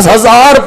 1000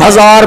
1000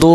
2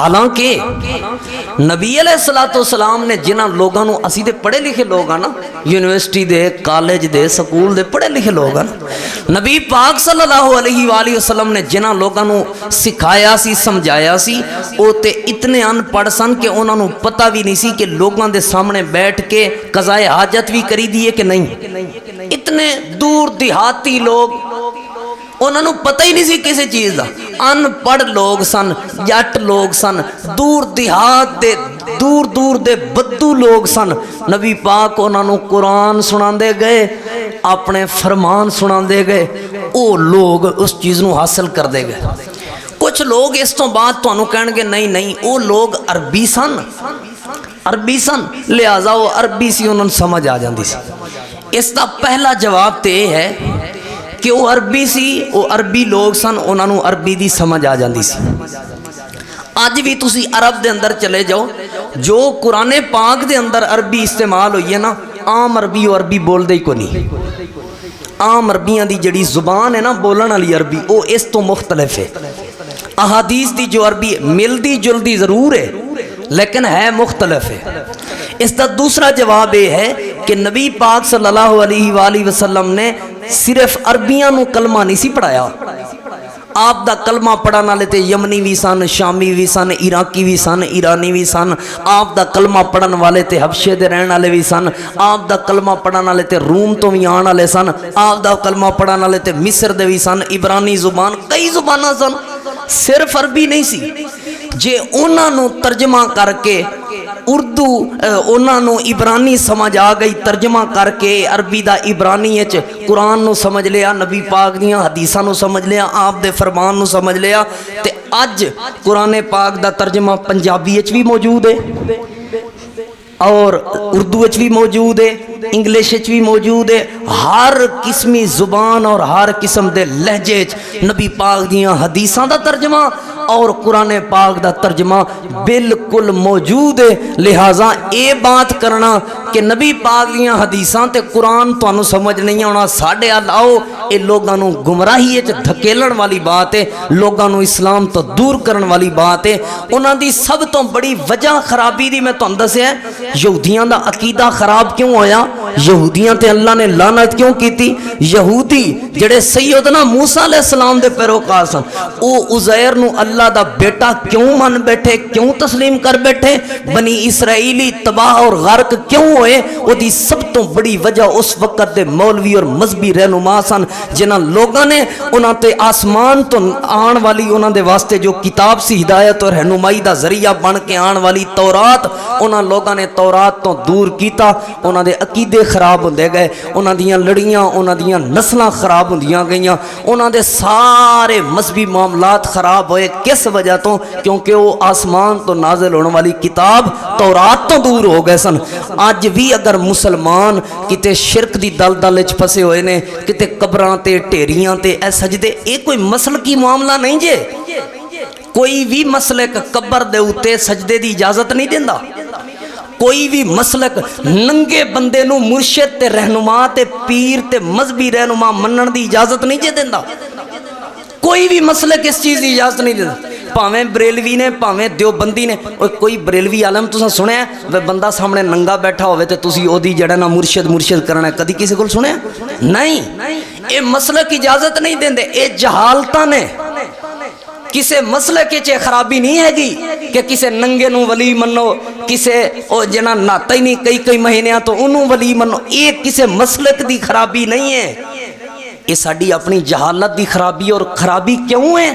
حالانکہ نبی علیہ الصلوۃ والسلام نے جنہاں لوگاں نو اسی دے پڑھے لکھے لوگ ہیں نا یونیورسٹی دے کالج دے سکول دے پڑھے لکھے لوگ ہیں نبی پاک صلی اللہ علیہ وآلہ وسلم نے جنہاں لوگاں نو سکھایا سی سمجھایا سی او تے اتنے ان پڑھ سن کہ انہاں نو پتہ بھی نہیں سی کہ لوگاں دے سامنے بیٹھ کے قضائے حاجت بھی کری دیے کہ نہیں. اتنے دور دیہاتی لوگ انہوں نے پتہ ہی نہیں سی کسی چیز دا ان پڑھ لوگ سن جٹ لوگ سن دور دیہات دے دور دور دے بدو لوگ سن. نبی پاک انہوں نے قرآن سنا دے گئے اپنے فرمان سنا دے گئے او لوگ اس چیز نو حاصل کر دے گئے. کچھ لوگ اس تو بعد تو انہوں کہنے گے نہیں نہیں او لوگ عربی سن لہذا وہ عربی سی انہوں نے سمجھ آ جاندی سی. اس دا پہلا جواب تے ہے کہ وہ عربی سی وہ عربی لوگ سن انہوں نے عربی دی سمجھ آ جاندی سی. آج بھی تسی عرب دے اندر چلے جاؤ جو قرآن پاک دے اندر عربی استعمال ہوئی ہے نا عام عربی و عربی بول دے کو نہیں. عام عربیاں دی جڑی زبان ہے نا بولن والی عربی وہ اس تو مختلف ہے. احادیث دی جو عربی ملدی جلدی ضرور ہے لیکن ہے مختلف ہے. اس کا دوسرا جواب یہ ہے کہ نبی پاک صلی اللہ علیہ وآلہ وسلم نے صرف عربیاں نو کلمہ نہیں سی پڑھایا. آپ دا کلمہ پڑھن والے تے یمنی بھی سن شامی بھی سن عراقی بھی سن ایرانی بھی سن. آپ دا کلمہ پڑھن والے تے حبشے دے رہن والے بھی سن. آپ دا کلمہ پڑھن والے تے روم تو بھی آن والے سن. آپ دا کلمہ پڑھن والے تے مصر دے بھی سن. عبرانی زبان کئی زباناں سن صرف عربی نہیں سی. جے انہاں نو ترجمہ کر کے اردو انہاں نو عبرانی سمجھ آ گئی ترجمہ کر کے عربی دا عبرانی وچ قرآن نو سمجھ لیا نبی پاک دیاں حدیثاں نو سمجھ لیا آپ دے فرمان نو سمجھ لیا تے اج قرآن پاک دا ترجمہ پنجابی وچ بھی موجود ہے اور اردو وچ بھی موجود ہے انگلش وچ بھی موجود ہے. ہر قسمی زبان اور ہر قسم دے لہجے نبی پاک دیاں حدیثاں دا ترجمہ اور قرآن پاک دا ترجمہ بالکل موجود ہے. لہٰذا اے بات کرنا کہ نبی پاک دیاں حدیثاں تے قرآن تو انہوں سمجھ نہیں آنا ساڑھے آؤ اے لوگاں نو گمراہی ہے دھکیلن والی بات ہے. لوگاں نو اسلام تو دور کرن والی بات ہے. انہاں دی سب تو بڑی وجہ خرابی دی میں تہانوں دسیا ہے یہودیاں دا عقیدہ خراب کیوں ہویا یہودیاں تے اللہ نے لعنت کیوں کیتی. یہودی جڑے سیدنا موسیٰ علیہ السلام دے پیروکار سن او عزیر نو اللہ دا بیٹا کیوں من بیٹھے کیوں تسلیم کر بیٹھے بنی اسرائیلی تباہ اور غرق کیوں ہوئے. وہ دی سب تو بڑی وجہ اس وقت دے مولوی اور مذہبی رہنما سن جنہاں لوگاں نے انہاں تے آسمان تو آن والی انہاں دے واسطے جو کتاب سی ہدایت اور رہنمائی دا ذریعہ بن کے آن والی تورات انہاں لوگاں نے تورات تو دور کیتا. انہاں دے عقیدے خراب ہوندے گئے انہاں دیاں لڑیاں انہاں دیاں نسلاں خراب ہوندیاں گئیاں انہاں دے سارے مذہبی معاملات خراب ہوئے. کس وجہ تو کیونکہ وہ آسمان تو نازل ہونے والی کتاب تورات تو دور ہو گئے سن. آج بھی اگر مسلمان کتے شرک دی دلدل وچ پھسے ہوئے نے کتے قبراں تے ٹھیریاں تے اے سجدے اے کوئی مسلکی معاملہ نہیں جے. کوئی بھی مسلک قبر دے اوتے سجدے دی اجازت نہیں دیندا. کوئی بھی مسلک ننگے بندے نو مرشد تے رہنما تے پیر تے مذہبی رہنما منن دی اجازت نہیں جے دیندا. کوئی بھی مسلک اس چیز دی اجازت نہیں دیندا. پاویں بریلوی نے پاویں دیوبندی نے کوئی بریلوی عالم تساں سنیا ہے بندہ سامنے ننگا بیٹھا ہوئے تے تسی او دی جڑا نا مرشد کرنا ہے کدی کسی کو سنیا نہیں. اے مسلک اجازت نہیں دیندے اے جہالتاں نے. کسے مسئلے کے چے خرابی نہیں ہے گی کہ کسے ننگے نو ولی منو کسے او جنا ناتا ہی نہیں کئی مہینیاں تو انہوں ولی منو. ایک کسے مسلک دی خرابی نہیں ہے. یہ ساڑی اپنی جہالت دی خرابی اور خرابی کیوں ہے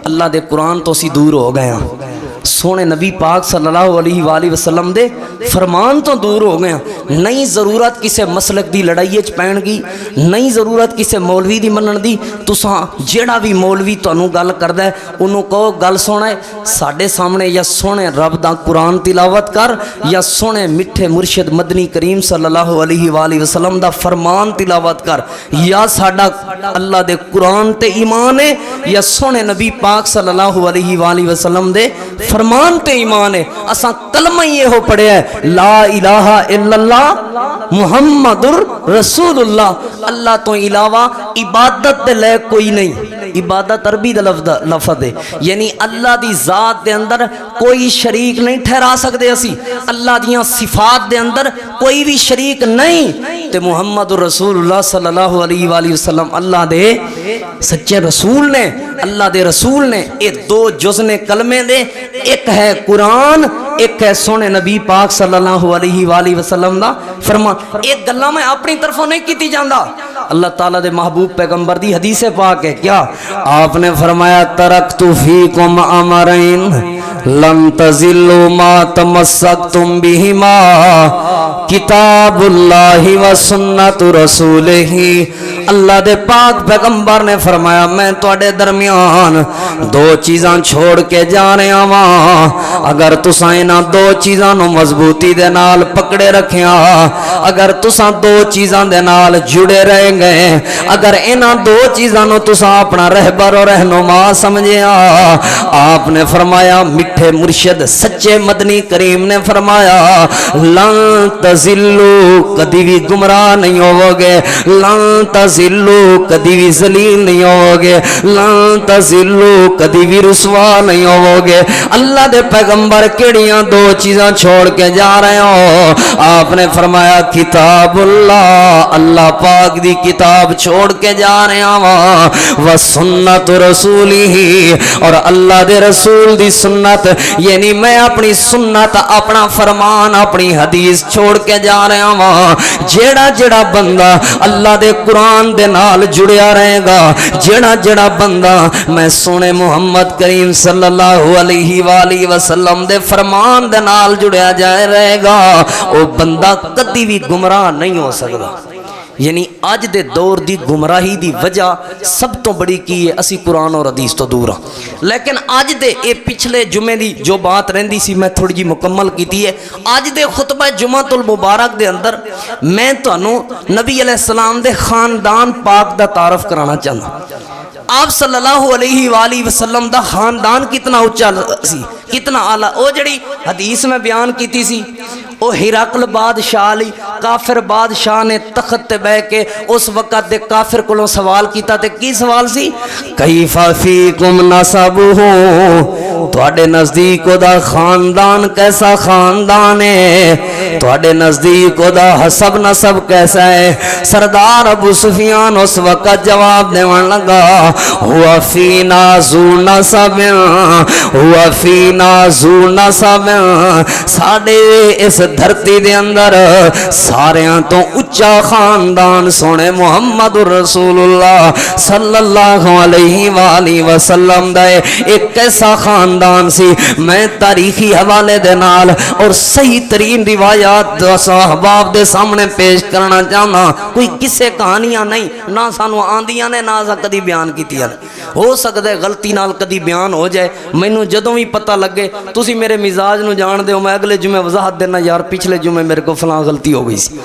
اللہ دے قرآن تو سی دور ہو گئے ہیں سونے نبی پاک صلی اللہ علیہ وآلہ وسلم دے فرمان تو دور ہو گئے ہیں. نہیں ضرورت کسے مسلک دی لڑائی پہن گی نہیں ضرورت کسے مولوی دی منن دی. تساں جیڑا بھی مولوی تانوں گل کردا ہے انہوں کہو گل سونا ہے ساڈے سامنے یا سونے رب دا قرآن تلاوت کر یا سونے مٹھے مرشد مدنی کریم صلی اللہ علیہ وآلہ وسلم دا فرمان تلاوت کر یا ساڈا اللہ دے قرآن تے ایمان ہے یا سونے نبی پاک صلی اللہ علیہ وآلہ وسلم دے فرمان تے ایمان ہے. اساں کلمہ یہ ہو پڑھیا ہے لا الہ الا اللہ محمد رسول اللہ. اللہ تو علاوہ عبادت دے لے کوئی نہیں. عبادت عربی دا لفظ ہے، یعنی اللہ دی ذات دے اندر کوئی شریک نہیں ٹھہرا سکتے اسی، اللہ دیاں صفات دے اندر کوئی بھی شریک نہیں، تے محمد رسول اللہ صلی اللہ علیہ وآلہ وسلم اللہ دے سچے رسول نے، اللہ دے رسول نے۔ یہ دو جز نے کلمے دے، ایک ہے قرآن، ایک ہے سونے نبی پاک صلی اللہ علیہ وآلہ وسلم دا فرمان۔ ایک گلہ میں اپنی طرفوں نہیں کیتی جاندہ، اللہ تعالیٰ دے محبوب پیغمبر دی حدیث پاک ہے، کیا آپ نے فرمایا ترکت فیکم امرین لن تزلوا ما تمسکتم بہما کتاب اللہ و سنت رسولہ۔ اللہ دے پاک پیغمبر نے فرمایا میں تواڈے درمیان دو چیزاں چھوڑ کے جا رہا ہاں، اگر تساں انہاں دو چیزاں نو مضبوطی دے نال پکڑے رکھیاں، اگر تساں دو چیزاں دے نال جڑے رہیں گے، اگر انہاں دو چیزاں نو تساں اپنا رہبر اور رہنما سمجھیا، آپ نے فرمایا میٹھے مرشد سچے مدنی کریم نے فرمایا لن تزلو، کدی بھی گمراہ نہیں ہوو گے، لن تزلو کدی بھی ذلیل نہیں ہوو گے، لن تزلو کدی بھی رسوا نہیں ہوو گے۔ اللہ دے پیغمبر کیڑیاں دو چیزاں چھوڑ کے جا رہے ہو؟ آپ نے فرمایا کتاب اللہ، اللہ پاک دی کتاب چھوڑ کے جا رہے ہوں، و سنت رسولہ، اور اللہ دے رسول دی سنت، یعنی میں اپنی سنت، اپنا فرمان، اپنی حدیث چھوڑ کے جا رہا ہوں۔ جیڑا جیڑا بندہ اللہ دے قرآن دے نال جڑیا رہے گا، جیڑا جیڑا بندہ میں سونے محمد کریم صلی اللہ علیہ وآلہ وسلم دے فرمان دے نال جڑیا جائے رہے گا، وہ بندہ کدی بھی گمراہ نہیں ہو سکتا۔ یعنی آج دے دور دی گمراہی دی وجہ سب تو بڑی کی ہے اسی قرآن اور حدیث تو دور ہاں، لیکن آج دے اے پچھلے جمعے دی جو بات رہندی سی میں تھوڑی جی مکمل کیتی ہے۔ آج دے خطبہ جمعۃ المبارک دے اندر میں تانوں نبی علیہ السلام دے خاندان پاک دا تعارف کرانا چاہنا۔ آپ صلی اللہ علیہ وآلہ وسلم دا خاندان کتنا اچھا سی، کتنا اعلیٰ۔ او جڑی حدیث میں بیان کیتی سی، او ہرقل بادشاہ علی کافر بادشاہ نے تخت تے بہ کے اس وقت دے کافر کولوں سوال کیتا، تے کی سوال سی؟ کیف فیکم نسبہ، تواڈے نزدیک دا خاندان کیسا خاندان ہے، تواڈے نزدیک دا حسب نسب کیسا ہے؟ سردار ابو سفیان اس وقت جواب دیون لگا ہوا فینا ذو نسب، ہوا فینا ذو نسب، ساڈے اس دھرتی دے اندر ساریاں تو اچا خاندان سونے محمد رسول اللہ صلی اللہ علیہ وآلہ وسلم دے ایک ایسا خاندان سی۔ میں تاریخی حوالے دے نال اور صحیح ترین روایات صحابہ دے سامنے پیش کرنا چاہنا، کوئی کسے کہانیاں نہیں، نہ سانو آندیاں نے نہ کدی بیان کیتیاں نے، ہو سکتا ہے غلطی نال کدی بیان ہو جائے، مینوں جدوں بھی پتہ لگے تسی میرے مزاج نو جان دے ہو، میں اگلے جمعے وضاحت دینا یار پچھلے جمعے میرے کو فلاں غلطی ہو گئی سی۔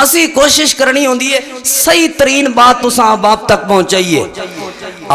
اسی کوشش کرنی ہوندی ہے صحیح ترین بات تساں باپ تک پہنچائیے۔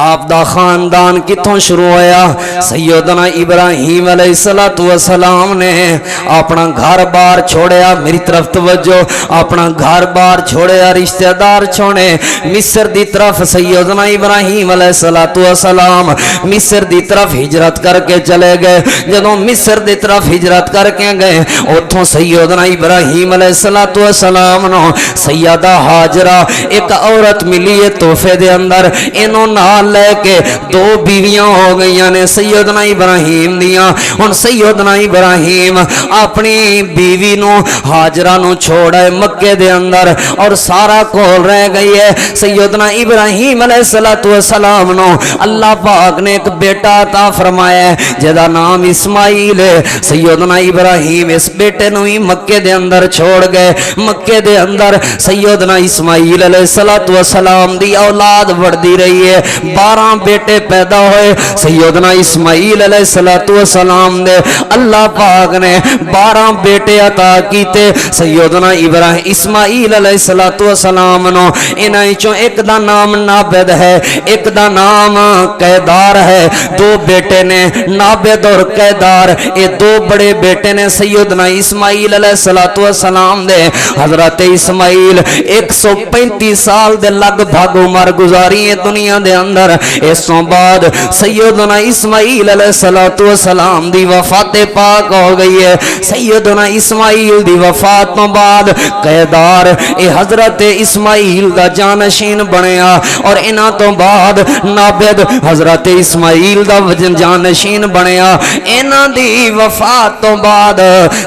آپ دا خاندان کتوں شروع ہویا؟ سیدنا ابراہیم علیہ السلام نے اپنا گھر بار چھوڑیا، میری طرف توجہ، اپنا گھر بار چھوڑیا، رشتہ دار چھوڑے، مصر دی طرف سیدنا ابراہیم علیہ السلام مصر دی طرف ہجرت کر کے چلے گئے۔ جدوں مصر دی طرف ہجرت کر کے گئے، اتھوں سیدنا ابراہیم علیہ السلام نو سیدہ ہاجرہ ایک عورت ملی ہے تحفے دے اندر، انہوں نال لے کے دو بیویاں ہو گئی نے سیدنا ابراہیم دیاں۔ ان سیدنا ابراہیم اپنی بیوی نو ہاجرہ نو چھوڑے مکے دے اندر اور سارا کول رہ گئی ہے۔ سیدنا ابراہیم علیہ السلام نو اللہ پاک نے ایک بیٹا عطا فرمایا ہے جدا نام اسماعیل ہے۔ سیدنا ابراہیم اس بیٹے نو ہی مکے دے اندر چھوڑ گئے۔ مکے دے اندر سیدنا اسماعیل علیہ السلام دی اولاد بڑھتی رہی ہے، 12 بیٹے پیدا ہوئے سیدنا اسماعیل علیہ السلام دے۔ اللہ پاک نے 12 بیٹے عطا کیتے سیدنا ابراہیم اسماعیل علیہ السلام نو۔ انہاں وچوں ایک دا نام نابد ہے، ایک دا نام قیدار ہے۔ دو بیٹے نے نابد اور قیدار، یہ دو بڑے بیٹے نے سیدنا اسماعیل علیہ السلام دے۔ حضرت اسماعیل 135 سال دے لگ بھگ عمر گزاری ہے دنیا دے دے اندر اس تو بعد سیدنا اسماعیل علیہ السلام دی وفات پاک ہو گئی ہے۔ سیدنا اسماعیل دی وفات تو بعد قیدار اے حضرت اسماعیل دا جانشین بنیا، اور انہاں تو بعد نابد حضرت اسماعیل دا جانشین بنیا۔ انہاں دی وفات تو بعد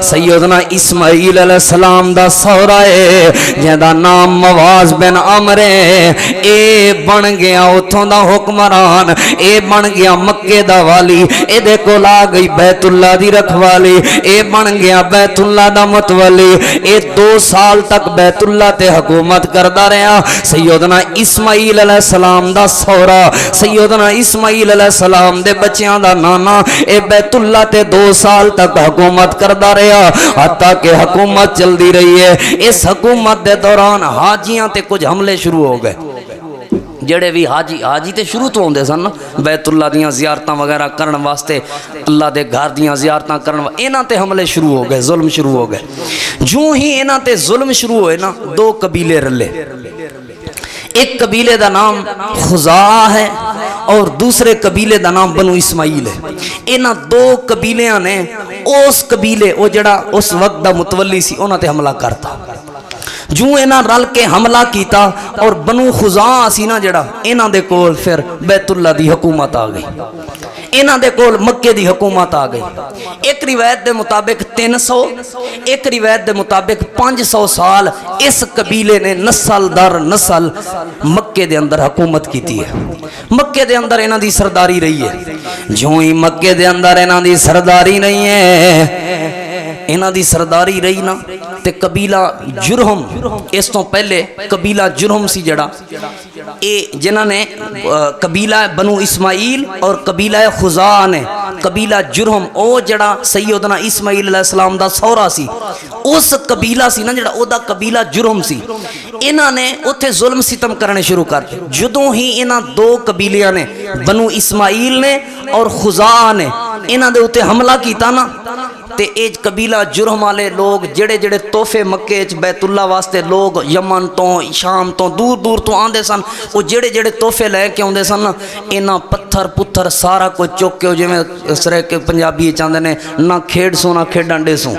سیدنا اسماعیل علیہ السلام دا سہرا ہے جہدا نام مواز بن عمر ہے، اے بن گیا اتھوں دا حکمران، اے بن گیا مکے دا والی، اے دے کول آ گئی بیت اللہ دی رکھوالی، اے بن گیا بیت اللہ دا متولی، اے 2 سال تک بیت اللہ تے حکومت کردا رہا۔ سیدنا اسماعیل علیہ السلام دا سہرا، سیدنا اسماعیل علیہ السلام دے بچیاں دا نانا، اے بیت اللہ تے 2 سال تک حکومت کردا رہا، حتیٰ کہ حکومت چلدی رہی ہے۔ اس حکومت دے دوران حاجیاں تے کچھ حملے شروع ہو گئے، جڑے بھی حاجی تے شروع تو ہوندے سن بیت اللہ دیاں زیارتاں وغیرہ کرن واسطے، اللہ دے گھر دیاں زیارتاں کرن انہاں تے حملے شروع ہو گئے، ظلم شروع ہو گئے۔ جو ہی انہاں تے ظلم شروع ہوئے نا، 2 قبیلے رلے، ایک قبیلے دا نام خزاعہ ہے اور دوسرے قبیلے دا نام بنو اسماعیل ہے۔ انہاں 2 قبیلیاں نے اس قبیلے او جڑا اس وقت دا متولی سی انہاں تے حملہ کرتا۔ جو انہاں رل کے حملہ کیتا اور بنو خزاعہ سی نا جڑا، انہاں دے کول پھر بیت اللہ دی حکومت آ گئی، انہاں دے کول مکے دی حکومت آ گئی۔ ایک روایت دے مطابق 300، ایک روایت دے مطابق 500 سال اس قبیلے نے نسل در نسل مکے دے اندر حکومت کیتی ہے، مکے دے اندر انہاں دی سرداری رہی ہے۔ جو ہی مکے دے اندر انہاں دی سرداری نہیں ہے، انہاں دی سرداری رہی نا تے قبیلہ جرہم، اس تو پہلے قبیلہ جرہم سی جڑا، اے جنہاں نے قبیلہ بنو اسماعیل اور قبیلہ خزاعہ نے قبیلہ جرہم، او جڑا سیدنا اسماعیل علیہ السلام دا سہرا سی، اس قبیلہ سی نا جڑا او دا قبیلہ جرہم سی، انہاں نے اتھے ظلم ستم کرنے شروع کر دے۔ جدوں ہی انہاں 2 قبیلیاں نے، بنو اسماعیل نے اور خزاعہ نے، انہاں دے اتھے حملہ کیتا نا، تے اے قبیلہ جرہم والے لوگ جڑے جڑے تحفے مکے چ بیت اللہ واسطے لوگ یمن تو شام تو دور دور تو آندے سن، وہ جڑے جڑے تحفے لے کے آندے سن، انہاں پتھر پتھر سارا کچھ چک کے، جویں اس طرح کے پنجابی چاہندے نے نہ کھیڈ سو نہ کھیڈن دے سو،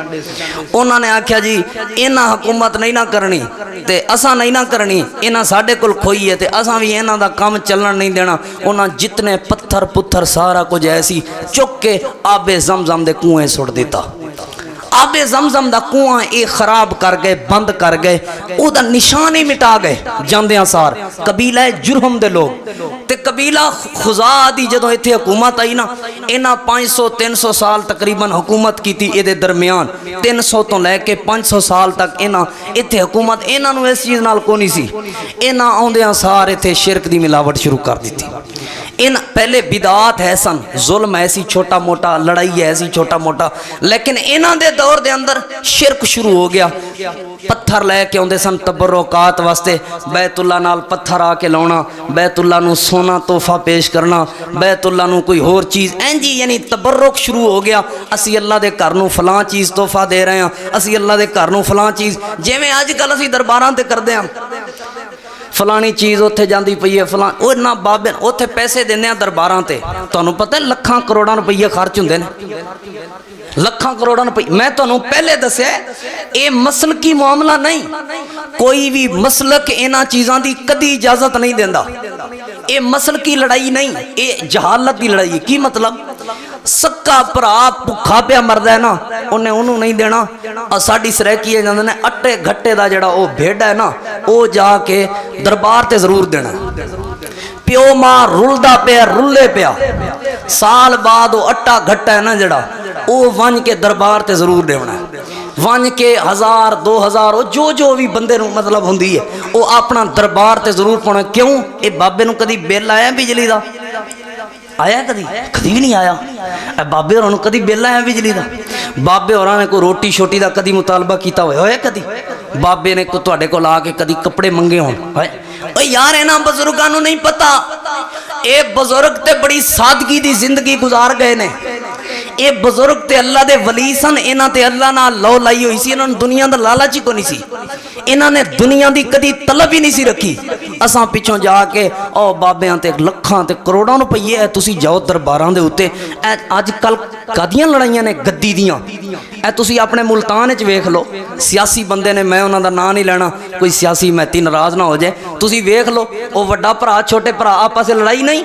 انہاں نے آکھیا جی انہاں حکومت نہیں نہ کرنی تے اساں نہیں نہ کرنی، انہاں ساڈے کول کھوئی ہے تے اساں بھی انہاں دا کام چلن نہیں دینا۔ انہاں جتنے پتھر پتھر سارا کچھ ایسی چک کے آب زمزم دے کنویں سٹ دیتا۔ آب زمزم دا کنواں اے خراب کر گئے، بند کر گئے، او دا نشان ہی مٹا گئے جاندیاں سار قبیلہ جرہم دے لوگ۔ تے قبیلہ خزاعہ دی جدوں ایتھے حکومت آئی نا، انہاں 500-300 سال تقریباً حکومت کیتی، اے دے درمیان 300 تو لے کے 500 سال تک انہاں ایتھے حکومت، انہاں نو اس چیز نال کونی سی، انہاں آندیاں سار ایتھے شرک دی ملاوٹ شروع کر دیتی۔ ان پہلے بدعات ہے سن، ظلم ایسی چھوٹا موٹا، لڑائی ایسی چھوٹا موٹا، لیکن انہاں دے دور دے اندر شرک شروع ہو گیا۔ پتھر لے کے آندے سن تبرکات واسطے، بیت اللہ نال پتھر آ کے لاؤنا، بیت اللہ نو سونا تحفہ پیش کرنا، بیت اللہ نو کوئی اور چیز اینجی، یعنی تبرک شروع ہو گیا۔ اسی اللہ دے گھر نو فلاں چیز تحفہ دے رہے ہیں، اسی اللہ دے گھر نو فلاں چیز، جویں اج کل اسی درباراں تے کردے ہاں، فلانی چیز اتھے جاندی پئی ہے، فلان او نہ بابے اتھے پیسے دیندے ہیں درباراں تے، تانوں پتہ ہے لکھاں کروڑاں روپیے خرچ ہوندے نے، لکھاں کروڑاں روپے۔ میں تانوں پہلے دسیا اے مسلکی معاملہ نہیں، کوئی بھی مسلک انہاں چیزاں دی کدی اجازت نہیں دیندا، اے مسلکی لڑائی نہیں، اے جہالت دی لڑائی۔ کی مطلب؟ سکا بھرا بھکھا پیا مردا ہے نا، انہیں انہوں نہیں دینا۔ ساڈی سرائکی ہے جاندے نے اٹے گھٹے دا جڑا او بھیڈا ہے نا، او جا کے دربار تے ضرور دینا۔ پیو ماں رلدا پیا رلے پیا، سال بعد وہ اٹا گھٹا ہے نا جڑا، او ون کے دربار تے ضرور دینا ہے، ون کے 1000-2000 جو بھی بندے نو مطلب ہوندی ہے، او اپنا دربار تے ضرور پانا۔ کیوں؟ اے بابے نو کدی بل آیا بجلی دا؟ آیا کدی بھی نہیں آیا۔ اے بابے ہوراں نو کدی بل آیا بجلی دا؟ بابے ہوراں نے کوئی روٹی شوٹی دا کدی مطالبہ کیتا ہویا کدی؟ بابے نے کو تواڈے کول آ کے کدی کپڑے منگے ہون؟ او یار انہاں بزرگاں نو نہیں پتا، اے بزرگ تے بڑی سادگی دی زندگی گزار گئے نے، ਇਹ ਬਜ਼ੁਰਗ ਤੇ ਅੱਲਾ ਦੇ ਵਲੀ ਸਨ, ਇਹਨਾਂ ਤੇ ਅੱਲਾ ਨਾਲ ਲੋ ਲਾਈ ਹੋਈ ਸੀ, ਇਹਨਾਂ ਨੂੰ ਦੁਨੀਆ ਦਾ ਲਾਲਚ ਹੀ ਕੋਈ ਨਹੀਂ ਸੀ, ਇਹਨਾਂ ਨੇ ਦੁਨੀਆ ਦੀ ਕਦੀ ਤਲਬ ਹੀ ਨਹੀਂ ਸੀ ਰੱਖੀ। ਅਸਾਂ ਪਿੱਛੋਂ ਜਾ ਕੇ ਉਹ ਬਾਬਿਆਂ ਤੇ ਲੱਖਾਂ ਤੇ ਕਰੋੜਾਂ ਰੁਪਈਏ ਹੈ, ਤੁਸੀਂ ਜਾਓ ਦਰਬਾਰਾਂ ਦੇ ਉੱਤੇ। ਅੱਜ ਕੱਲ ਕਾਦੀਆਂ ਲੜਾਈਆਂ ਨੇ ਗੱਦੀ ਦੀਆਂ, ਇਹ ਤੁਸੀਂ ਆਪਣੇ ਮੁਲਤਾਨ ਵਿੱਚ ਵੇਖ ਲਓ, ਸਿਆਸੀ ਬੰਦੇ ਨੇ, ਮੈਂ ਉਹਨਾਂ ਦਾ ਨਾਂ ਨਹੀਂ ਲੈਣਾ, ਕੋਈ ਸਿਆਸੀ ਮਹਿਤੀ ਨਾਰਾਜ਼ ਨਾ ਹੋ ਜਾਏ, ਤੁਸੀਂ ਵੇਖ ਲਓ ਉਹ ਵੱਡਾ ਭਰਾ ਛੋਟੇ ਭਰਾ ਆਪਸ ਵਿੱਚ ਲੜਾਈ ਨਹੀਂ,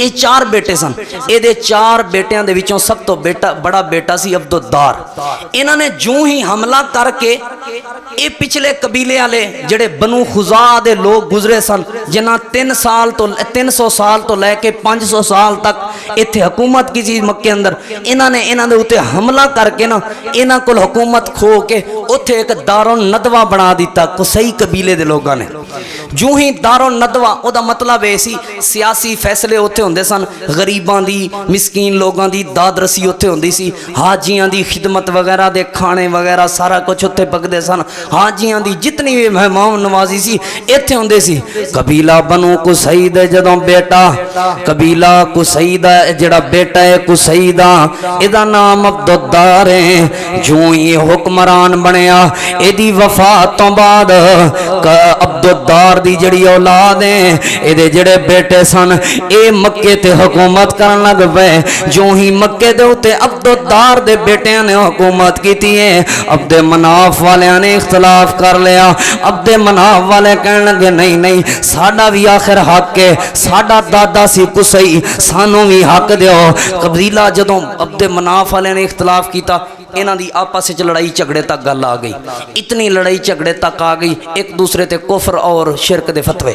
یہ 4 بیٹے سن یہ 4 بیٹیاں دے وچوں سب تو بڑا بیٹا سی عبدالدار انہاں نے جو ہی حملہ کر کے یہ پچھلے قبیلے والے جڑے بنو خزاع دے لوگ گزرے سن جنہاں 300 سال تو لے کے 500 سال تک ایتھے حکومت کی چیز مکے اندر انہاں نے انہاں دے اوتے حملہ کر کے نا انہاں کول حکومت کھو کے اوتھے ایک دارالندوہ بنا دیتا قصی قبیلے دے لوگاں نے جو ہی دارالندوہ او دا مطلب ہے سی سیاسی فیصلے اوتھے ہوندے سن غریباں دی مسکین لوگاں دی داد رسی اوتھے ہوندی سی حاجیاں دی خدمت وغیرہ دے کھانے وغیرہ سارا کچھ اوتھے پکدے سن حاجیاں دی جتنی بھی مہمان نوازی سی ایتھے ہوندے سی قبیلہ بنو قصی دے جدوں بیٹا قبیلہ قصی دا جڑا بیٹا ہے قصی دا ایدا نام عبدالدار ہے جو ہی حکمران بنیا ایدی وفات تو بعد عبدالدار دی جڑی اولاد ہیں ایدے جڑے بیٹے سن اے مکے تے حکومت کرن لگ پئے جو ہی مکے دے اوتے عبدالدار دے بیٹیاں نے حکومت کیتی ہے عبد مناف والیاں نے اختلاف کر لیا عبد مناف والے کہن لگے نہیں ساڈا بھی آخر حق ہے ساڈا دادا سی قصی سانوں بھی حق دیو قبیلہ جدوں عبد مناف والے نے اختلاف کیتا انہاں دی آپس وچ لڑائی جھگڑے تک گل آ گئی اتنی لڑائی جھگڑے تک آ گئی ایک دوسرے تے کفر اور شرک دے فتوے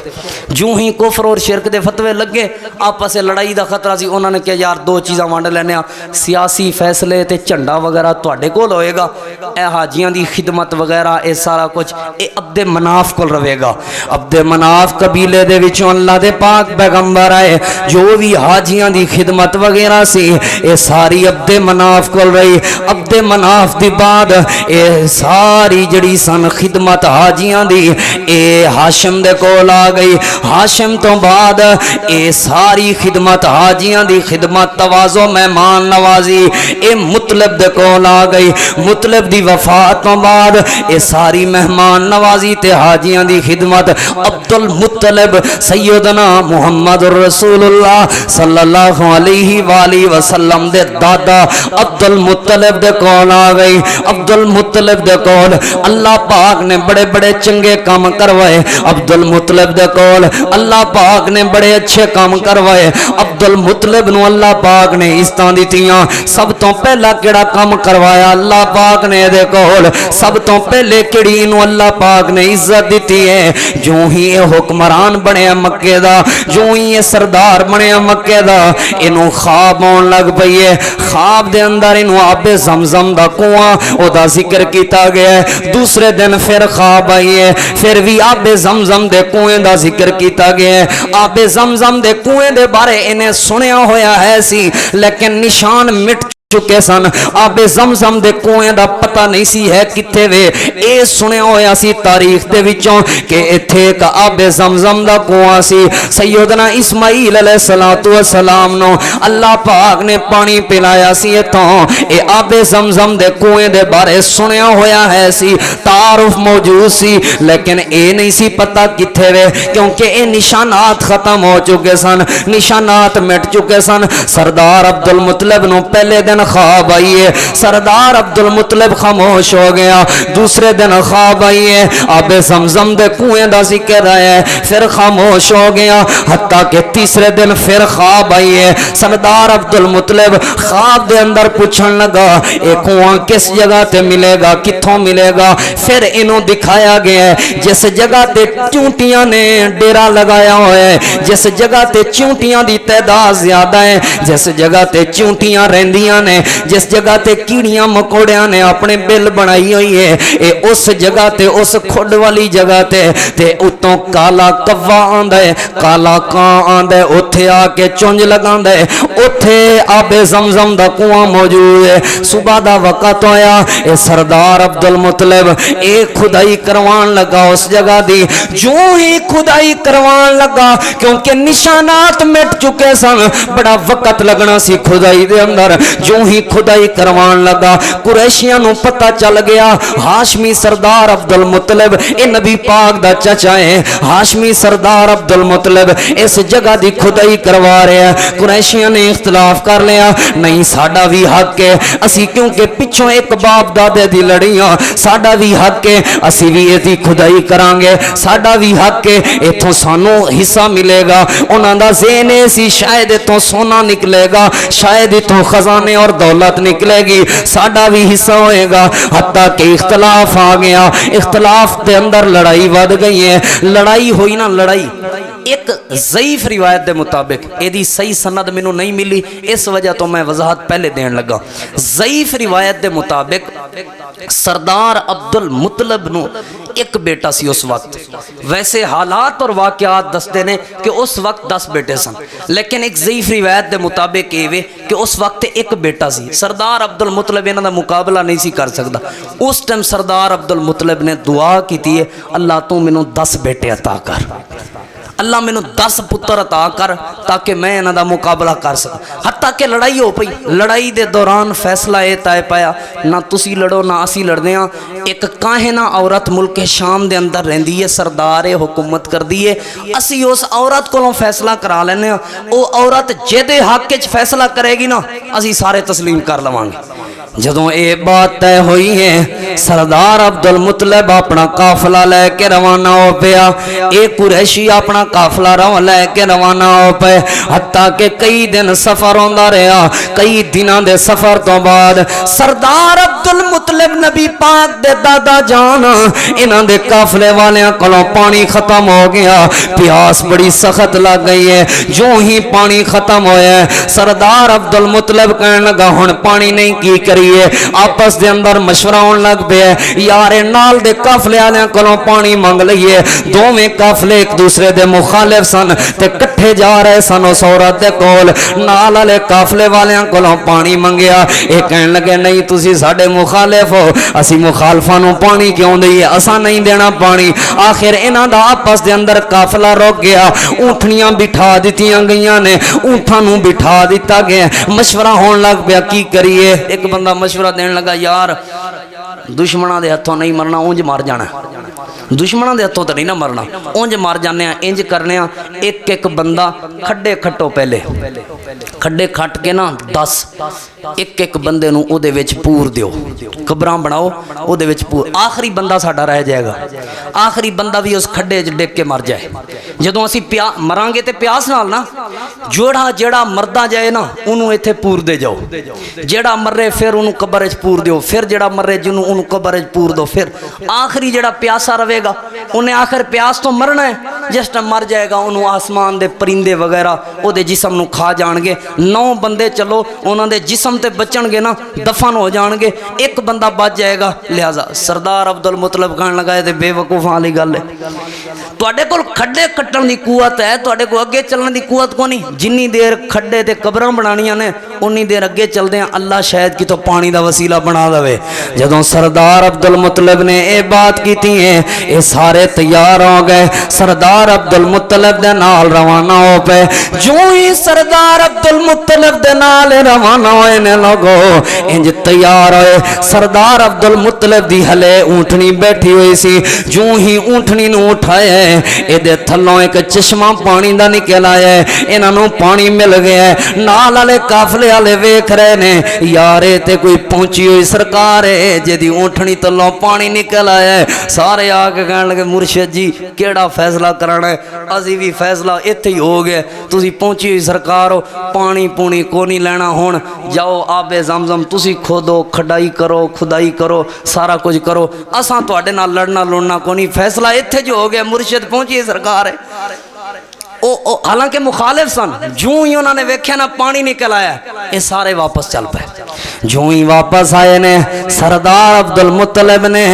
جو ہی کفر اور شرک دے فتوے لگے آپس لڑائی دا خطرہ سی انہوں نے کہا یار 2 چیزاں وانڈ لینے سیاسی فیصلے تے جھنڈا وغیرہ تواڈے کول ہوئے گا اے حاجیاں دی خدمت وغیرہ اے سارا کچھ اے عبد مناف کول رہے گا عبد مناف قبیلے دے وچوں اللہ دے پاک پیغمبر آئے جو بھی حاجیاں دی خدمت وغیرہ سی اے ساری عبد مناف کول رہی عبد مناف دی بعد اے ساری جڑی سن خدمت حاجیاں دی اے ہاشم دے کول آ گئی ہاشم تو بعد اے ساری خدمت حاجیاں دی خدمت تواضع مہمان نوازی اے مطلب دے کول آ گئی مطلب دی وفات تو بعد اے ساری مہمان نوازی تے حاجیاں دی خدمت عبد المطلب سیدنا محمد رسول اللہ صلی اللہ علیہ وآلہ وسلم دے دادا عبد المطلب دے کول آ گئی عبد المطلب دے کول اللہ پاک نے بڑے بڑے چنگے کام کروائے عبد المطلب دے کول اللہ پاک نے بڑے اچھے کام کروائے عبد المطلب نو اللہ پاک نے عزتاں دتیاں سب تو پہلا کیڑا کام کروایا اللہ پاک نے دے کول سب تو پہلے کیڑی نو اللہ پاک نے عزت دتی ہے جو ہی یہ حکمران بنے مکے دا جو ہی یہ سردار بنے مکے دا انہوں خواب آن لگ پئی ہے خواب دے اندر انہوں آب زمزم دا کنواں او دا ذکر کیتا گیا ہے دوسرے دن پھر خواب آئی ہے پھر بھی آب زمزم دے کنویں دا ذکر کیتا گیا ہے آب زمزم دے کنویں دے بارے انہیں سنیا ہویا ہے سی لیکن نشان مٹ چکے سن آب زمزم دے کنویں دا پتہ نہیں سی ہے کتے وے اے سنے ہویا سی تاریخ دے وچوں کہ ایتھے کا آب زمزم دا کنواں سی سیدنا اسماعیل علیہ السلام نو اللہ پاک نے پانی پلایا سی ایتھوں اے آب زمزم دے کنویں دے بارے سنیا ہویا ہے سی تعارف موجود سی لیکن اے نہیں سی پتہ کتے وے کیونکہ اے نشانات ختم ہو چکے سن نشانات مٹ چکے سن سردار عبد المطلب نو پہلے دن خواب آئیے سردار عبد المطلب خاموش ہو گیا دوسرے دن خواب آئیے آب زمزم دے کنویں دا ذکر ہے پھر خاموش ہو گیا حتیٰ کہ تیسرے دن پھر خواب آئیے سردار عبد المطلب خواب دے اندر پوچھن لگا اے کنواں کس جگہ تے ملے گا کتھوں ملے گا پھر انہوں دکھایا گیا ہے جس جگہ تے چونٹیاں نے ڈیرا لگایا ہوئے جس جگہ تے چونٹیاں دی تعداد زیادہ ہے جس جگہ تے چونٹیاں رہندیاں نے جس جگہ تے کیڑیاں مکوڑیاں نے اپنے بل بنائی ہوئی ہے اے اس جگہ تے اس کھڈ والی جگہ تے اتوں کالا کوا آندا ہے کالا کان آندا ہے اوتھے آ کے چونج لگاندا ہے اوتھے آب زمزم دا کنواں موجود ہے صبح دا وقت ہویا اے سردار عبد المطلب اے کھدائی کروان لگا اس جگہ دی جو ہی کھدائی کروان لگا کیونکہ نشانات مٹ چکے سن بڑا وقت لگنا سی کھدائی دے اندر جو جو ہی خدائی کروان لگا قریشیاں نو پتہ چل گیا ہاشمی سردار عبد المطلب اے نبی پاک دا چچا ہے، ہاشمی سردار عبد المطلب اس جگہ دی خدائی کروا رہے ہیں۔ قریشیاں نے اختلاف کر لیا نہیں ساڈا بھی حق ہے، اسی کیونکہ پچھوں ایک باپ دادے دی لڑیاں، ساڈا بھی حق ہے، اسی بھی ایتی خدائی کرانگے، ساڈا بھی حق ہے، ایتھوں سانو حصہ ملے گا۔ انہاں دا ذہن سی شاید ایتھوں سونا نکلے گا، شاید ایتھوں خزانے اور دولت نکلے گی، ساڈا بھی حصہ ہوئے گا۔ حتیٰ کہ اختلاف آ گیا، اختلاف دے اندر لڑائی ود گئی ہے۔ لڑائی ہوئی نا لڑائی ایک ضعیف روایت دے مطابق، ایدی صحیح سند میں نہیں ملی، اس وجہ تو میں وضاحت پہلے دین لگا۔ ضعیف روایت دے مطابق سردار عبد المطلب نو ایک بیٹا سی اس وقت، ویسے حالات اور واقعات دستے نے کہ اس وقت 10 بیٹے سن، لیکن ایک ضعیف روایت دے مطابق یہ کہ اس وقت ایک بیٹا سی۔ سردار عبد المطلب انہاں دا مقابلہ نہیں سی کر سکتا۔ اس ٹائم سردار عبد المطلب نے دعا کی تھی اللہ تو مینوں 10 بیٹے عطا کر، اللہ مینوں 10 پتر عطا کر تاکہ میں انہاں دا مقابلہ کر سکاں۔ حتیٰ کہ لڑائی ہو پئی، لڑائی دے دوران فیصلہ یہ طے پایا نہ تسی لڑو نہ اسی لڑدے ہاں، ایک کاہنہ عورت ملک شام دے اندر رہندی ہے، سردار حکومت کر دی ہے، اسی اس عورت کو فیصلہ کرا لینے ہاں، او عورت جدے حق وچ فیصلہ کرے گی نا اسی سارے تسلیم کر لواں گے۔ جدوں اے بات طے ہوئی ہے سردار عبد المطلب اپنا قافلہ لے کے روانہ ہو پیا، اے قریشی اپنا قافلہ لے کے روانہ ہو پے، حتیٰ کہ کئی دن سفر ہوندا رہا۔ کئی دنوں دے سفر تو بعد سردار عبد المطلب نبی پاک دے دادا جان انہاں دے قافلے والیاں کولوں پانی ختم ہو گیا، پیاس بڑی سخت لگ گئی ہے۔ جو ہی پانی ختم ہویا سردار عبد المطلب کہنے لگا ہن پانی نہیں کی کری، آپس دے اندر مشورہ ہون لگ پیا یار نال دے قافلے والےاں کولوں پانی منگ لئیے۔ دوویں قافلے ایک دوسرے دے مخالف سن تے کٹھے جا رہے سن اس عورت دے کول، نال والے قافلے والیاں کولوں پانی منگیا، اے کہن لگے نہیں تسی ساڈے مخالف ہو، اسی مخالفاں نوں پانی کیوں دئیے، اساں نہیں دینا پانی۔ آخر انہاں دا آپس دے اندر قافلہ رک گیا، اونٹنیاں بٹھا دتیاں گئیاں نے، اونٹاں نوں بٹھا دتا گیا، مشورہ ہون لگ پیا کی کریے۔ ایک بندہ مشورہ دین لگا یار دشمناں دے ہتھوں نہیں مرنا، اونج مار جانا، دشمناں دے ہتھوں تے نہیں نہ مرنا، اونج مار جانے ہیں۔ انج کرنے ہیں ایک ایک بندہ کھڈے کھٹو، پہلے کھڈے کھٹ کے نا 10 ایک ایک بندے نوں او دے وچ پور دیو، قبراں بناؤ او دے وچ پور، آخری بندہ ساڈا رہ جائے گا، آخری بندہ بھی اس کھڈے وچ ڈگ کے مر جائے۔ جدوں اسی مران گے تے پیاس نال نا، جیڑا مردا جائے نا اونوں ایتھے پور دے جاؤ، جیڑا مرے پھر اونوں قبر وچ پور دیو، پھر جیڑا مرے جنوں اونوں قبر وچ پور دو، پھر آخری جیڑا پیاسا رہے گا انہیں آخر پیاس تو مرنا ہے، جس ٹائم مر جائے گا انہوں آسمان دے پرندے وغیرہ او دے جسم نو کھا جان گے۔ 9 بندے چلو انہوں دے جسم تے بچن گے نا، دفن ہو جان گے، ایک بندہ بچ جائے گا۔ لہذا سردار عبد المطلب کہنے لگا تے بے وقوفاں والی گل ہے، تواڈے کول کھڈے کٹن دی قوت ہے، تواڈے کول اگے چلن دی قوت کو نہیں، جنی دیر کھڈے تے قبراں بنانیاں نے انی دیر اگے چلدے ہیں، اللہ شاید کی تو پانی دا وسیلہ بنا دے۔ جدوں سردار عبد المطلب نے اے بات کیتی ہے اے سارے تیار ہو گئے، سردار عبد المطلب دے نال روانہ ہو پے۔ جو ہی سردار عبد المطلب دے نال روانہ ہوئے نے لوگو انج تیار ہوئے، سردار عبد المطلب دی ہلے اونٹنی بیٹھی ہوئی سی، جو ہی اونٹنی نو اٹھائے اے دے تھلوں ایک چشمہ پانی دا نکل آیا ہے، انہاں نو پانی مل گیا ہے۔ نال والے قافلے والے ویکھ رہے نے یار اے تے کوئی پہنچی ہوئی سرکار ہے جدی اونٹنی تلوں پانی نکل آیا ہے۔ سارے آ کے کہنے لگے مرشد جی کیڑا فیصلہ کرانا ہے، اسی بھی فیصلہ ایتھے ہی ہو گیا، تسی پہنچی ہوئی سرکار ہو، پانی پونی کو نہیں لینا، ہون جاؤ آب زمزم تسی کھودو، کھڈائی کرو، خدائی کرو، سارا کچھ کرو، اساں تواڈے نال لڑنا لڑنا کو نہیں، فیصلہ ایتھے جو ہو گیا، مرشد پہنچی سرکار ہے۔ حالانکہ مخالف سن، جو ہی انہوں نے ویکھیا نا پانی نکل آیا، یہ سارے واپس چل پائے۔ جو ہی واپس آئے نے سردار عبدل مطلب نے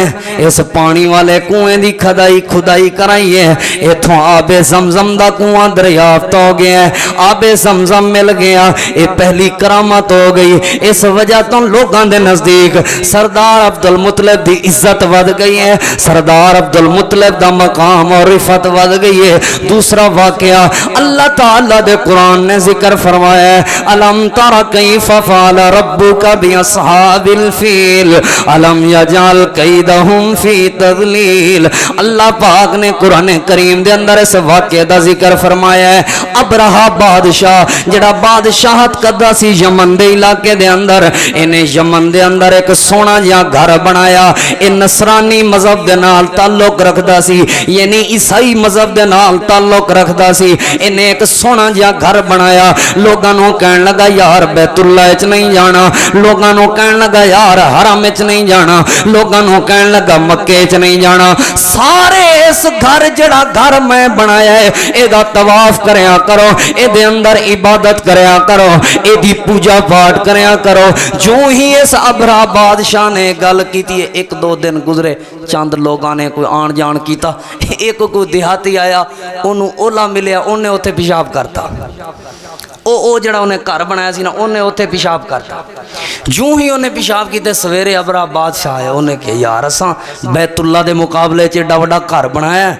اس پانی والے کنویں دی کھدائی کرائی ہے، ایتھوں آب زمزم دا کنواں دریافت ہو گیا ہے، آب زمزم مل گیا، یہ پہلی کرامت ہو گئی۔ اس وجہ تو لوگاں دے نزدیک سردار عبدل مطلب دی عزت ود گئی ہے، سردار عبدل مطلب دا مقام اور رفت ود گئی ہے۔ دوسرا واقعہ اللہ تعالیٰ دے قرآن نے ذکر فرمایا ہے، الم تر کیف فعل ربک باصحاب الفیل الم یجعل کیدہم فی تضلیل۔ اللہ پاک نے قرآن کریم دے اندر اس واقعے دا ذکر فرمایا ہے۔ ابرہا بادشاہ جڑا بادشاہت کردا سی یمن دے علاقے دے اندر، انہیں یمن دے اندر ایک سونا جہاں گھر بنایا، یہ نصرانی مذہب دے نال تعلق رکھدا سی، یعنی عیسائی مذہب دے نال تعلق رکھدا سی۔ انہیں ایک سونا جہاں گھر بنایا، لوگاں نو کہن لگا یار بیت اللہ وچ نہیں جانا، لوگاں نو کہن لگا یار حرم وچ نہیں جانا، لوگاں نو کہن لگا مکے وچ نہیں جانا، سارے اس گھر جڑا گھر میں بنایا ہے اے دا طواف کریا کرو، اے دے اندر عبادت کریا کرو، اے دی پوجا پاٹ کریا کرو۔ جو ہی اس ابرا بادشاہ نے گل کیتی ہے، ایک دو دن گزرے، چند لوگاں نے کوئی آن جان کیتا، ایک کوئی دیہاتی آیا، انہوں اولا ملیا، انہیں اتنے پیشاب کرتا، او جڑا انہیں گھر بنایا سی نا انہیں اتنے پیشاب کرتا۔ جو ہی انہیں پیشاب کیتے سویرے ابرا بادشاہ آیا، انہیں کہ یار اساں بیت اللہ دے مقابلے چ ایڈا وڈا گھر بنایا ہے،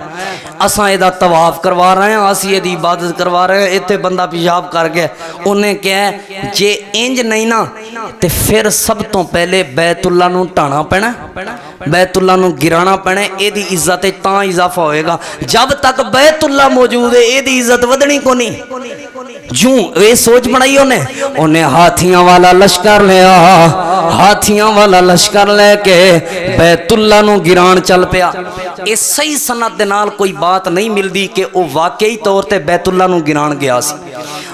اساں یہ طواف کروا رہے ہیں، اسی یہ عبادت کروا رہے ہیں، اتنے بندہ پیشاب کر گیا۔ انہیں کہا جے انج نہیں نا تے پھر سب تو پہلے بیت اللہ نو ٹانا پینا، بیت اللہ نو گرانا پینا، اے دی عزت تاں اضافہ ہوئے گا، جب تک بیت اللہ موجود ہے اے دی عزت ودنی کو نہیں۔ جو یہ سوچ بنائی انہیں ہاتھیاں والا لشکر لیا، ہاتھیاں والا لشکر لے کے بیت اللہ نو گران چل پیا۔ اس صحیح سند دے نال کوئی بات نہیں ملدی کہ وہ واقعی طور تے بیت اللہ نو گران گیا سی،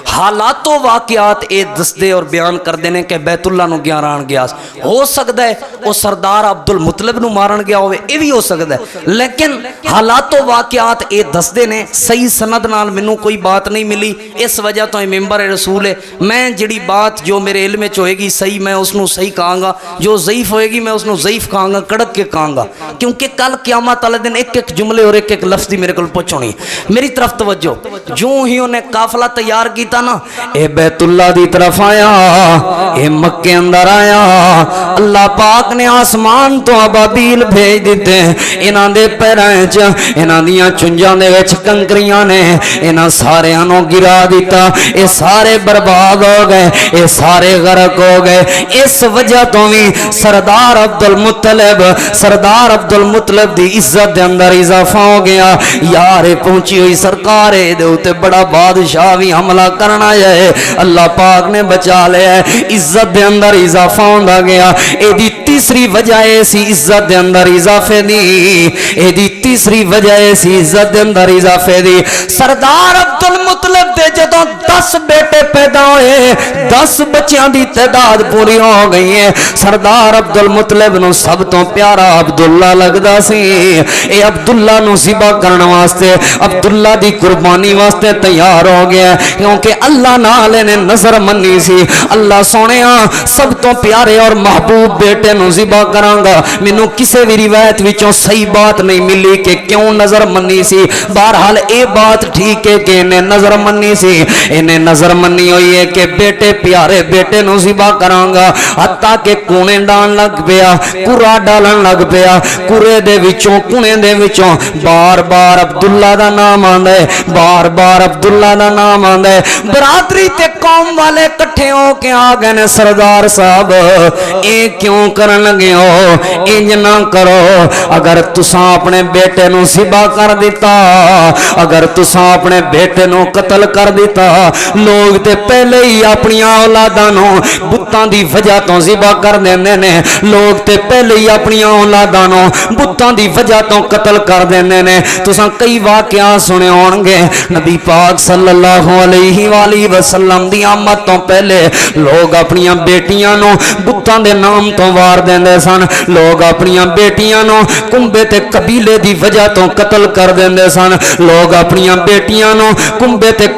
حالات و واقعات اے دسدے اور بیان کر دینے کہ بیت اللہ نو گران گیا سی۔ ہو سکتا ہے وہ سردار عبدل مطلب نو مارن گیا ہوئے، یہ بھی ہو سکتا ہے، لیکن حالات و واقعات اے دسدے نے، صحیح سند نال منوں کوئی بات نہیں ملی۔ اس وجہ تو ممبر رسول ہے، میں جڑی بات جو میرے علم میں ہوئے گی صحیح میں اس نو صحیح کہاں گا، جو ضعیف ہوئے گی میں اس نو ضعیف کہاں گا، کڑک کے کہاں گا، کیونکہ کل قیامت والے دن ایک ایک جملے اور ایک ایک لفظ دی میرے کو پوچھونی۔ میری طرف توجہ، جو ہی انہیں قافلہ تیار کیتا نا، اے بیت اللہ دی طرف آیا، اے مکے اندر آیا، اللہ پاک نے آسمان تو ابابیل بھیج دیتے، انہاں دے پیراں وچ انہاں دیاں چنجاں دے وچ کنکریاں نے، انہاں سارے نو گرا دیتا، اے سارے برباد ہو گئے، اے سارے غرق ہو گئے۔ اس وجہ تو بھی سردار عبد المطلب دی عزت دے اندر اضافہ ہو گیا۔ یار پہنچی ہوئی سرکار دے اوتے بڑا بادشاہ بھی حملہ کرنا ہے، اللہ پاک نے بچا لیا ہے، عزت دے اندر اضافہ ہوندا گیا۔ اے دی تیسری وجہ ایسی عزت دے اندر اضافے دی، اے دی تیسری وجہ ایسی عزت دے اندر اضافے دی، سردار عبد المطلب دے جدوں 10 بیٹے پیدا ہوئے، 10 بچیاں دی تعداد پوری ہو گئی ہے۔ سردار عبد المطلب نو سب تو پیارا عبداللہ لگدا سی، اے عبداللہ نو ذبح کرن واسطے، عبداللہ دی قربانی واسطے تیار ہو گیا، کیونکہ اللہ نال نے نظر منی سی، اللہ سونیا سب تو پیارے اور محبوب بیٹے نو ذبح کراں گا۔ مینوں کسے بھی روایت وچوں صحیح بات نہیں ملی کہ کیوں نظر منی سی، بہرحال اے بات ٹھیک ہے کہ انہیں نظر منی سی، انہیں نظر منی ہوئی ہے کہ بیٹے پیارے بیٹے نو ذبح کراں گا، حتیٰ کہ کونے ڈال لگ پیا، کورا ڈالن لگ پیا، کورے دے وچوں کونے دے وچوں بار بار عبداللہ دا نام آندا ہے، بار بار عبداللہ دا نام آندا ہے۔ برادری تے قوم والے کٹھے ہو کے آ گئے نے، سردار صاحب اے کیوں کرن لگے ہو، انج نہ کرو، اگر تساں اپنے بیٹے نو ذبح کر دیتا، اگر تساں اپنے بیٹے نو قتل کر دیتا، لوگ تے پہلے ہی اپنی اولاداں نو بتاں دی وجہ تو ذبح کر دیندے نے، لوگ تے پہلے ہی اپنی اولاداں نو بتاں دی وجہ تو قتل کر دیندے نے۔ تساں کئی واقعات سنے ہون گے، نبی پاک صلی اللہ علیہ وآلہ وسلم دی آمد تو پہلے لوگ اپنی بیٹیاں نو بتاں دے نام تو وار دیندے سن، لوگ اپنی بیٹیاں نو کنبے تے قبیلے دی وجہ تو قتل کر دیندے سن، لوگ اپنی بیٹیاں نو کنبے تے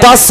10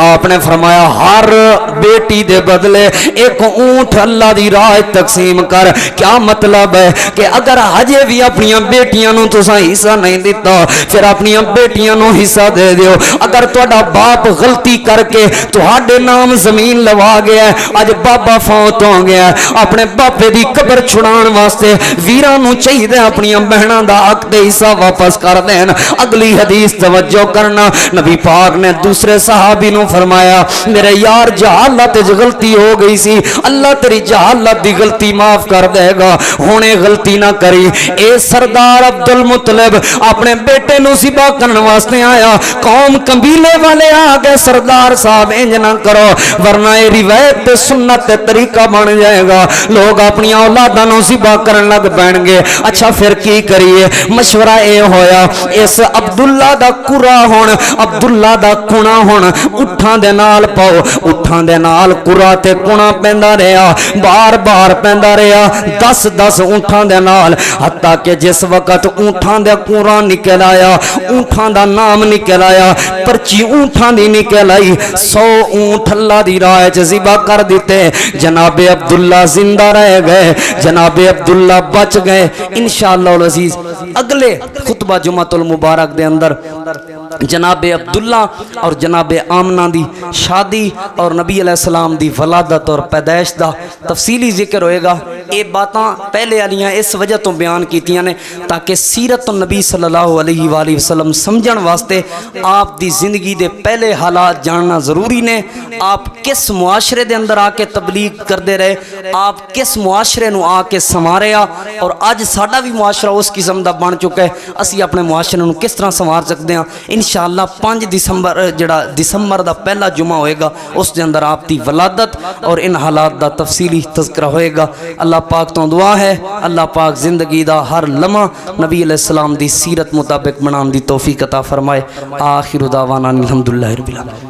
آپ نے فرمایا ہر بیٹی دے بدلے ایک اونٹ اللہ دی راہ تقسیم کر کیا مطلب ہے کہ اگر ہجے بھی اپنی بیٹیاں نو تساں حصہ نہیں دیتا پھر اپنی بیٹیاں نو حصہ دے دیو اگر تہاڈا باپ غلطی کر کے تہاڈے نام زمین لوا گیا ہے اج بابا فوت ہو گیا ہے اپنے باپے دی قبر چھڑان واسطے ویراں نو چاہیے اپنی بہناں دا حق دے حصہ واپس کر دین اگلی حدیث توجہ کرنا نبی پاک نے دوسرے صحابی نو فرمایا میرے یار جہالت غلطی ہو گئی سی اللہ تیری جہالت دی غلطی معاف کر دے گا ہونے غلطی نہ کری اے سردار عبد المطلب اپنے بیٹے نو ذبح کرن واسطے آیا قوم قبیلے والے آ گئے سردار صاحب انج نہ کرو ورنہ یہ روایت تے سنت تے طریقہ بن جائے گا لوگ اپنی اولاداں نو ذبح کرن لگ پین گے اچھا پھر کی کریے مشورہ اے ہویا اس عبداللہ دا کرا ہون عبداللہ دا کنا ہون اٹھاں دے نال پاؤ اٹھاں دے نال کرا تے کنا پیندا رہیا بار بار پیندا رہیا 10 اونٹاں دے نال حتیٰ کہ جس وقت اونٹاں دے کرا نکل آیا اونٹاں دا نام نکل آیا پرچی اونٹاں دی نکل آئی 100 اونٹ اللہ دی راہ وچ ذبح کر دیتے جناب عبداللہ زندہ رہ گئے جناب عبداللہ بچ گئے انشاءاللہ العزیز اگلے خطبہ جمعۃ المبارک دے اندر جناب عبداللہ اور جناب آمنہ دی شادی اور نبی علیہ السلام دی ولادت اور پیدائش دا تفصیلی ذکر ہوئے گا یہ باتاں پہلے علیاں اس وجہ تو بیان کیتیاں نے تاکہ سیرت النبی صلی اللہ علیہ وآلہ وسلم سمجھن واسطے آپ دی زندگی دے پہلے حالات جاننا ضروری نے آپ کس معاشرے دے اندر آ کے تبلیغ کر دے رہے آپ کس معاشرے نو آ کے سنواریا اور آج ساڈا بھی معاشرہ اس قسم دا بن چکا ہے اسی اپنے معاشرے نو کس طرح سنوار سکتے ہیں انشاءاللہ 5 دسمبر دا پہلا جمعہ ہوئے گا اس دے اندر آپ دی ولادت اور ان حالات دا تفصیلی تذکرہ ہوئے گا اللہ پاک تو دعا ہے اللہ پاک زندگی دا ہر لمحہ نبی علیہ السلام دی سیرت مطابق بنان دی توفیق عطا فرمائے آخر دعوانا الحمدللہ رب العالمین